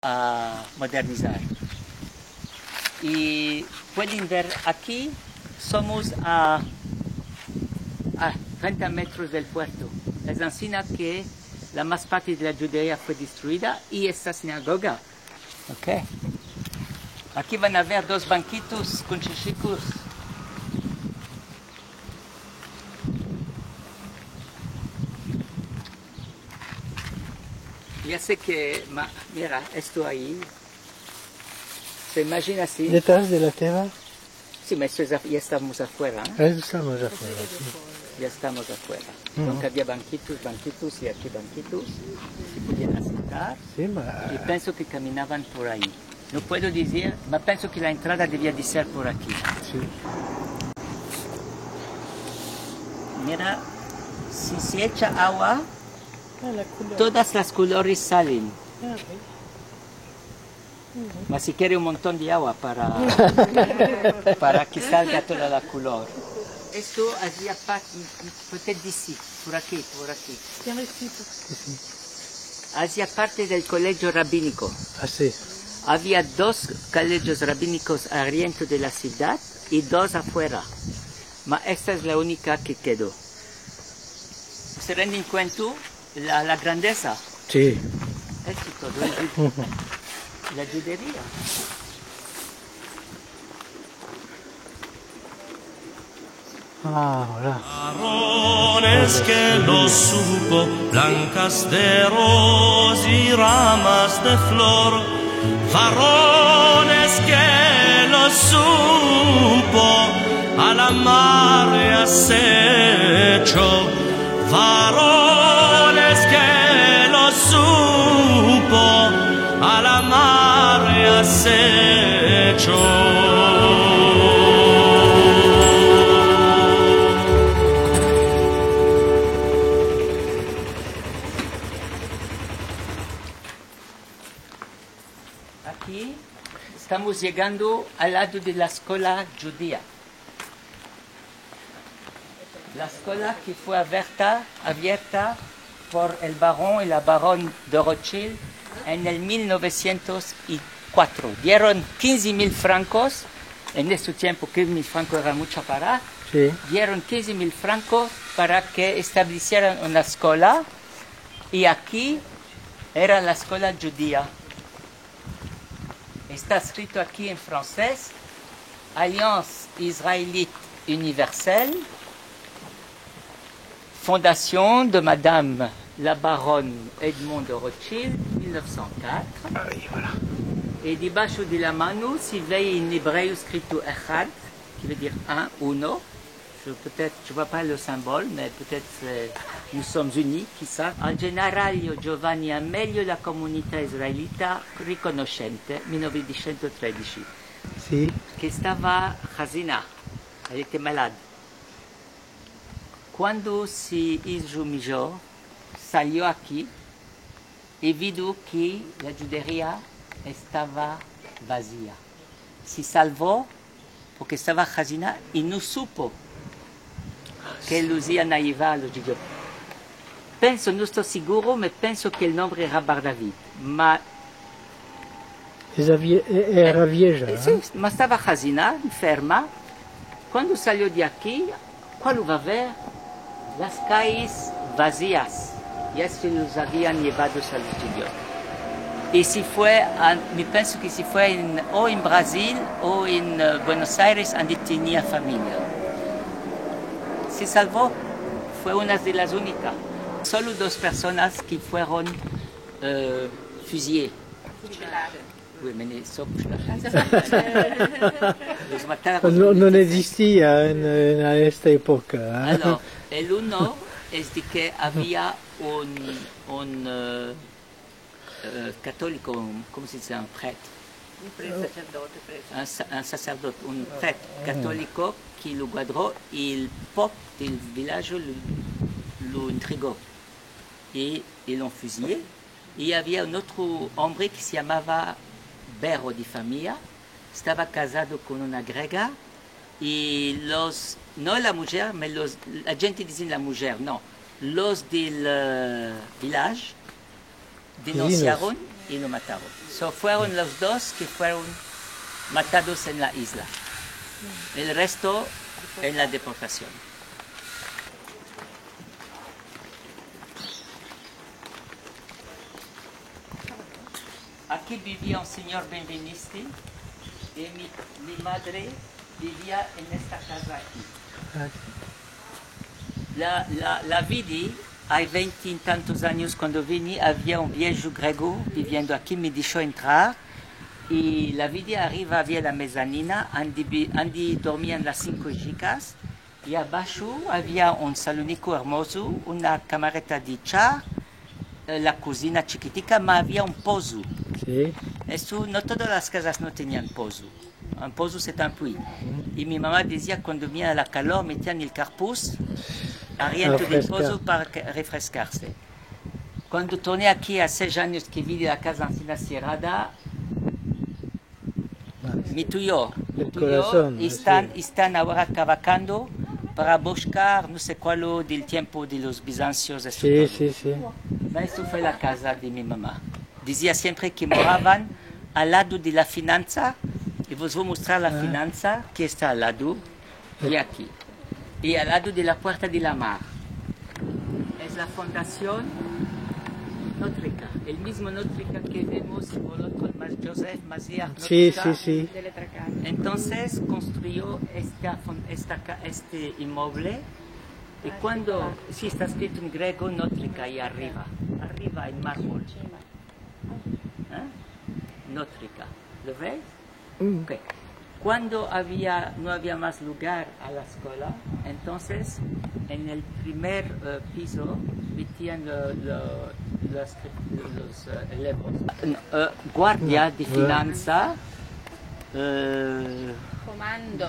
a modernizar. Y pueden ver aquí, somos a 30 metros del puerto. Es la encina que la más parte de la Judea fue destruida y esta sinagoga. Okay. Aquí van a ver dos banquitos con chichicos. Ya sé que, mira, esto ahí, se imagina así. ¿Detrás de la tela? Sí, pero esto ya estamos afuera. Estamos afuera, sí. Ya estamos afuera. Donc había banquitos y aquí banquitos. Se podían sentar. Sí, y pienso que caminaban por ahí. No puedo decir, pero pienso que la entrada debía de ser por aquí. Sí. Mira, si se echa agua, todas las colores salen. Mas si quiere un montón de agua para que salga toda la color. Esto hacía parte, peut-être d'ici, por aquí. Hacía parte del colegio rabínico. Así. Había dos colegios rabínicos adentro de la ciudad y dos afuera. Mas esta es la única que quedó. ¿Se renden cuenta la grandeza? Sí. Esto todo es la judería. Ahora. Varones que lo supo, blancas de ros y ramas de flor. Varones que lo supo, a la mar has hecho. Varones que lo supo, a la mar has hecho. Aquí estamos llegando al lado de la escuela judía. La escuela que fue abierta por el barón y la barón de Rothschild en el 1904. Dieron 15.000 francos, en ese tiempo 15.000 francos era mucho para, Sí. dieron 15.000 francos para que establecieran una escuela y aquí era la escuela judía. Está escrito aquí en francés, Alliance Israélite Universelle, Fondation de Madame la Baronne Edmond de Rothschild, 1904. Ahí, voilà. Et debajo de la mano si ve en hebreo escrito Echad, qui veut dire un, uno. Peut-être, je ne vois pas le symbole, mais peut-être nous sommes unis, chissà. Al generaio Giovanni Amelio la comunità israelita riconoscente, 1913, Sí. che stava Hazina, elle était malade. Quando si hizo salió aquí e vido que la judería estaba vacía. Se salvó porque estaba Hazina y no supo que los iban a llevar a los judíos. Penso, no estoy seguro, me penso que el nombre era Bar David. Era vieja. Sí, ma estaba Hazina, enferma. Cuando salió de aquí, ¿cuál va a ver? Las calles vacías. Ya se los habían llevado a los judíos. Y si fue, me pienso que si fue o en Brasil o en Buenos Aires, donde tenía familia. Se salvó, fue una de las únicas. Solo dos personas que fueron fusillées. Oui, mais los mataron. No existía en esta época. ¿Eh? Alors, el uno es de que había un católico, ¿cómo se dice? Un prêtre. Un sacerdote, un prêtre católico que lo guardó y el pop del village lo entregó. Y lo fusillé. Y había un otro hombre que se llamaba Berro de familia, estaba casado con una griega y no la mujer, la gente dice la mujer, no, los del village denunciaron y lo mataron. So, fueron los dos que fueron matados en la isla. El resto en la deportación. Aquí vivía un señor Benvenisti y mi madre vivía en esta casa aquí. La vidi, hay 20 y tantos años cuando vine, había un viejo griego viviendo aquí, me dijo entrar y la vidi arriba había la mezzanina, Andy dormían las 5 chicas y abajo había un salónico hermoso, una camareta de chá, la cocina chiquitica, pero había un pozo. Sí. Eso, no todas las casas no tenían pozo. Un pozo c'est un puits. Y mi mamá decía cuando venía la calor metían el carpuz arriendo del pozo para refrescarse. Cuando torné aquí a 6 años que vi la casa encima cerrada, mi tío están ahora trabajando para buscar no sé cuál del tiempo de los bizancios. Sí. Eso fue la casa de mi mamá. Decía siempre que moraban al lado de la finanza, y os voy a mostrar la finanza que está al lado, y aquí, y al lado de la Puerta de la Mar. Es la fundación Nótrica, el mismo Nótrica que vemos por el otro, Joseph Maziar Nótrica. Sí. Entonces construyó este inmueble, y cuando, sí está escrito en griego, Nótrica, y arriba en mármol. Nótrica, ¿lo veis? Okay. Cuando no había más lugar a la escuela, entonces en el primer piso metían los elevos. Guardia de finanza,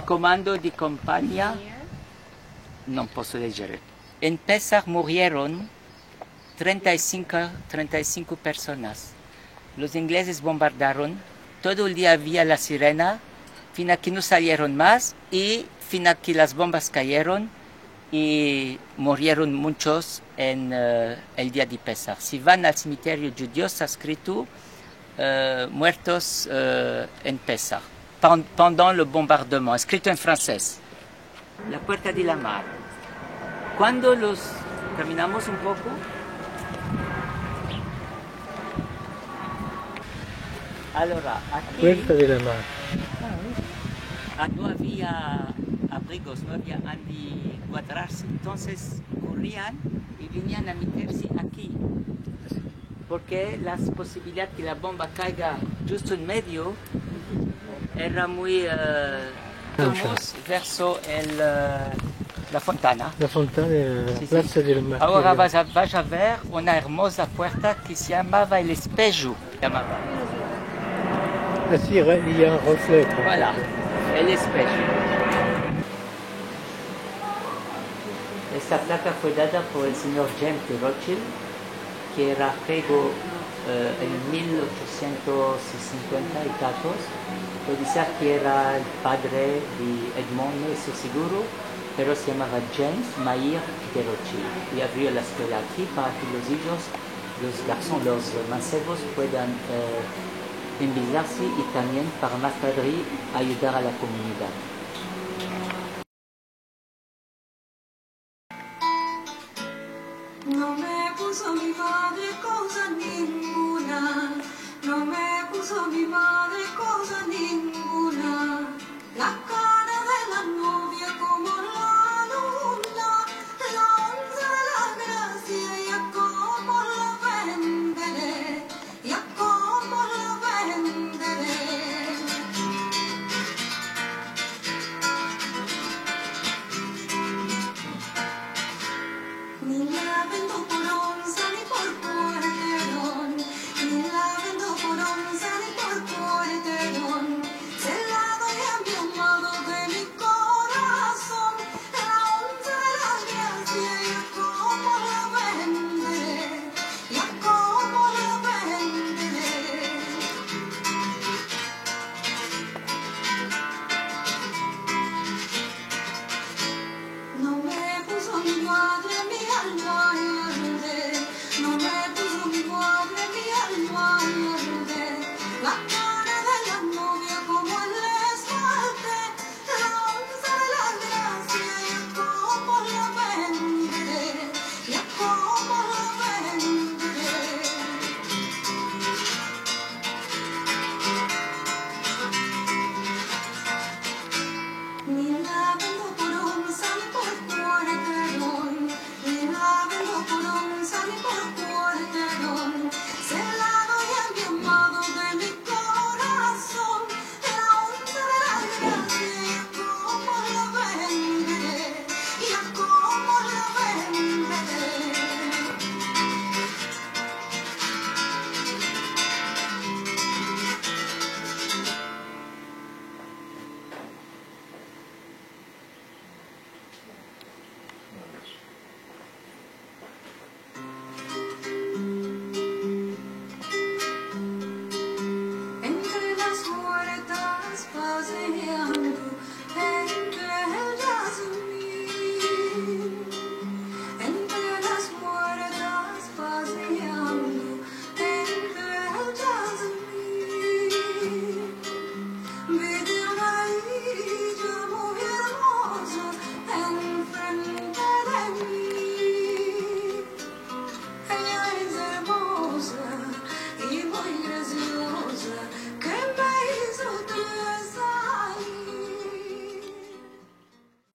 comando de compañía, no puedo leer. En Pesach murieron 35 personas. Los ingleses bombardaron, todo el día había la sirena, fin a que no salieron más y fin a que las bombas cayeron y murieron muchos en el día de Pesach. Si van al cementerio judío está escrito muertos en Pesach, pendant le bombardement, escrito en francés. La Puerta de la Mar. Cuando caminamos un poco, allora, aquí Puerta de la Mar. No había abrigos, no había donde guardarse, entonces corrían y venían a meterse aquí, porque las posibilidades que la bomba caiga justo en medio era muy verso la fontana. La fontana de la Plaza del Mar. Ahora vas a ver una hermosa puerta que se llamaba el espejo. Así, il y a un reflet. Voilà, el espejo. Esta placa fue dada por el señor James de Rothschild, que era griego en 1850 y tantos. Puede ser que era el padre de Edmond, no estoy seguro, pero se llamaba James Mayer de Rothschild. Y abrió la escuela aquí para que los hijos, los garçons, los mancebos puedan enviarse y también para más tarde ayudar a la comunidad. No me puso mi madre cosa ninguna, no me puso mi madre cosa